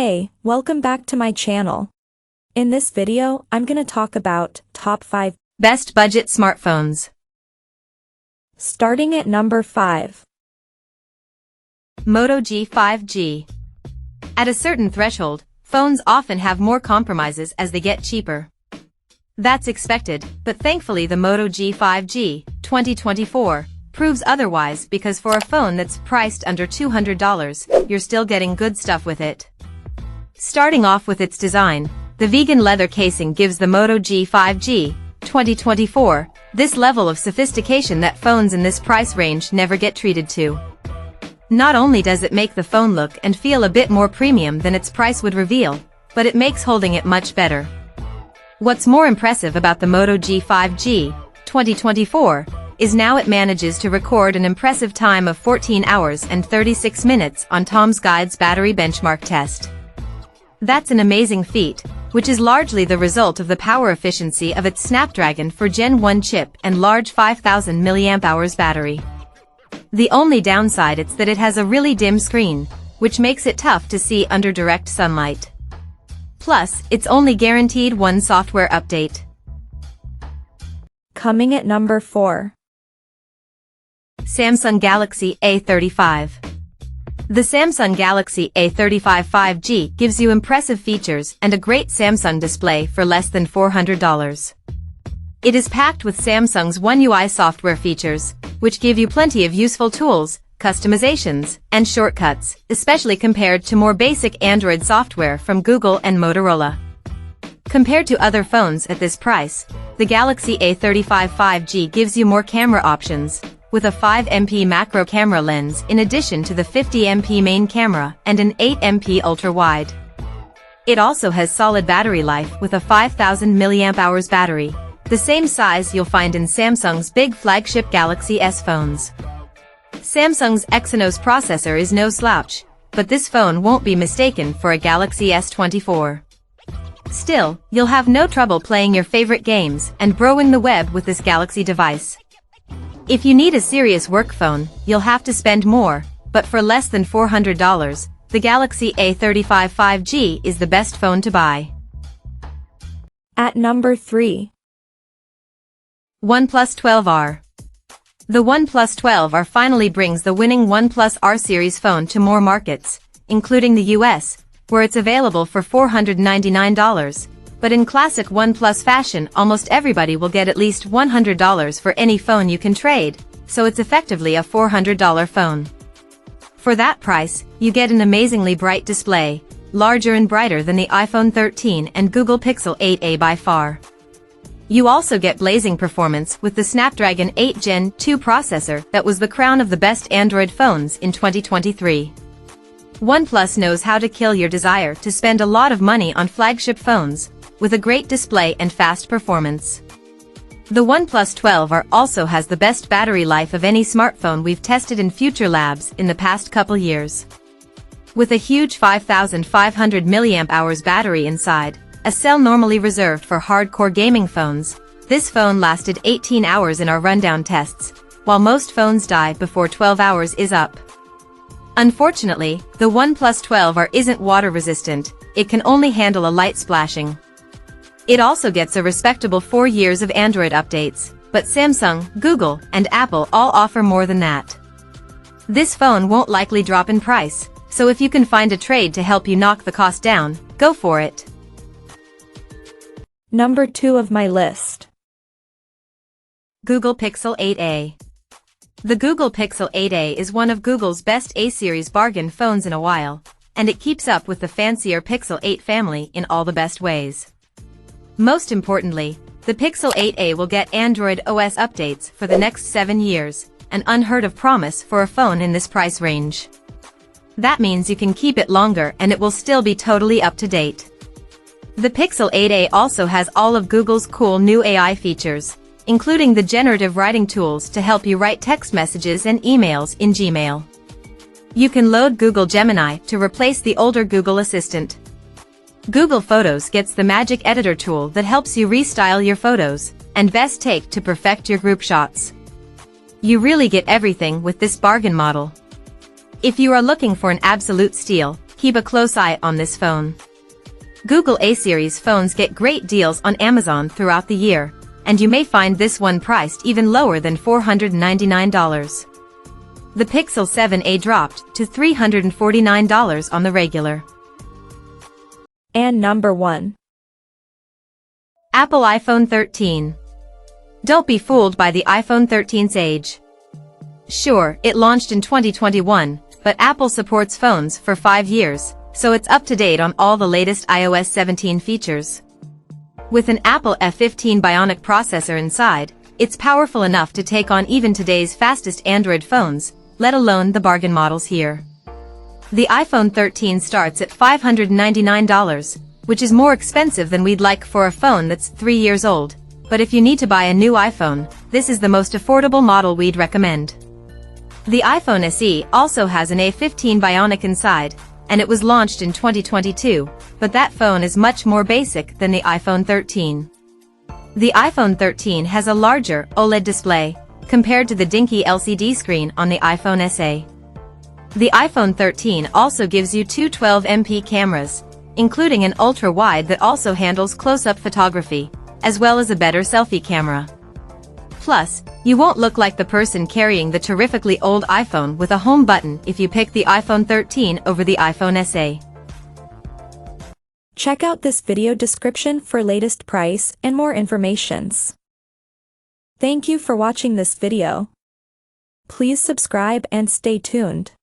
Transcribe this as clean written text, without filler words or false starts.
Hey, welcome back to my channel. In this video, I'm gonna talk about top 5 best budget smartphones. Starting at number 5. Moto G 5G. At a certain threshold, phones often have more compromises as they get cheaper. That's expected, but thankfully the Moto G 5G 2024 proves otherwise because for a phone that's priced under $200, you're still getting good stuff with it. Starting off with its design, the vegan leather casing gives the Moto G 5G 2024 this level of sophistication that phones in this price range never get treated to. Not only does it make the phone look and feel a bit more premium than its price would reveal, but it makes holding it much better. What's more impressive about the Moto G 5G 2024 is now it manages to record an impressive time of 14 hours and 36 minutes on Tom's Guide's battery benchmark test. That's an amazing feat, which is largely the result of the power efficiency of its Snapdragon 4 Gen 1 chip and large 5000 mAh battery. The only downside is that it has a really dim screen, which makes it tough to see under direct sunlight. Plus, it's only guaranteed one software update. Coming at number 4. Samsung Galaxy A35. The Samsung Galaxy A35 5G gives you impressive features and a great Samsung display for less than $400. It is packed with Samsung's One UI software features, which give you plenty of useful tools, customizations, and shortcuts, especially compared to more basic Android software from Google and Motorola. Compared to other phones at this price, the Galaxy A35 5G gives you more camera options, with a 5MP macro camera lens in addition to the 50MP main camera and an 8MP ultra-wide. It also has solid battery life with a 5000 mAh battery, the same size you'll find in Samsung's big flagship Galaxy S phones. Samsung's Exynos processor is no slouch, but this phone won't be mistaken for a Galaxy S24. Still, you'll have no trouble playing your favorite games and browsing the web with this Galaxy device. If you need a serious work phone, you'll have to spend more, but for less than $400, the Galaxy A35 5G is the best phone to buy. At number 3. OnePlus 12R. The OnePlus 12R finally brings the winning OnePlus R series phone to more markets, including the US, where it's available for $499. But in classic OnePlus fashion, almost everybody will get at least $100 for any phone you can trade, so it's effectively a $400 phone. For that price, you get an amazingly bright display, larger and brighter than the iPhone 13 and Google Pixel 8a by far. You also get blazing performance with the Snapdragon 8 Gen 2 processor that was the crown of the best Android phones in 2023. OnePlus knows how to kill your desire to spend a lot of money on flagship phones, with a great display and fast performance. The OnePlus 12R also has the best battery life of any smartphone we've tested in Future Labs in the past couple years. With a huge 5500 mAh battery inside, a cell normally reserved for hardcore gaming phones, this phone lasted 18 hours in our rundown tests, while most phones die before 12 hours is up. Unfortunately, the OnePlus 12R isn't water resistant, it can only handle a light splashing. It also gets a respectable 4 years of Android updates, but Samsung, Google, and Apple all offer more than that. This phone won't likely drop in price, so if you can find a trade to help you knock the cost down, go for it. Number 2 of my list. Google Pixel 8a. The Google Pixel 8a is one of Google's best A-series bargain phones in a while, and it keeps up with the fancier Pixel 8 family in all the best ways. Most importantly, the Pixel 8a will get Android OS updates for the next 7 years, an unheard of promise for a phone in this price range. That means you can keep it longer and it will still be totally up to date. The Pixel 8a also has all of Google's cool new AI features, including the generative writing tools to help you write text messages and emails in Gmail. You can load Google Gemini to replace the older Google Assistant. Google Photos gets the magic editor tool that helps you restyle your photos, and Best Take to perfect your group shots. You really get everything with this bargain model. If you are looking for an absolute steal, Keep a close eye on this phone. Google A series phones get great deals on Amazon throughout the year, and you may find this one priced even lower than $499. The Pixel 7a dropped to $349 on the regular. And number 1. Apple iPhone 13. Don't be fooled by the iPhone 13's age. Sure, it launched in 2021, but Apple supports phones for 5 years, so it's up to date on all the latest iOS 17 features. With an Apple A15 Bionic processor inside, it's powerful enough to take on even today's fastest Android phones, let alone the bargain models here. The iPhone 13 starts at $599, which is more expensive than we'd like for a phone that's 3 years old, but if you need to buy a new iPhone, this is the most affordable model we'd recommend. The iPhone SE also has an A15 Bionic inside, and it was launched in 2022, but that phone is much more basic than the iPhone 13. The iPhone 13 has a larger OLED display, compared to the dinky LCD screen on the iPhone SE. The iPhone 13 also gives you two 12MP cameras, including an ultra-wide that also handles close-up photography, as well as a better selfie camera. Plus, you won't look like the person carrying the terrifically old iPhone with a home button if you pick the iPhone 13 over the iPhone SE. Check out this video description for latest price and more informations. Thank you for watching this video. Please subscribe and stay tuned.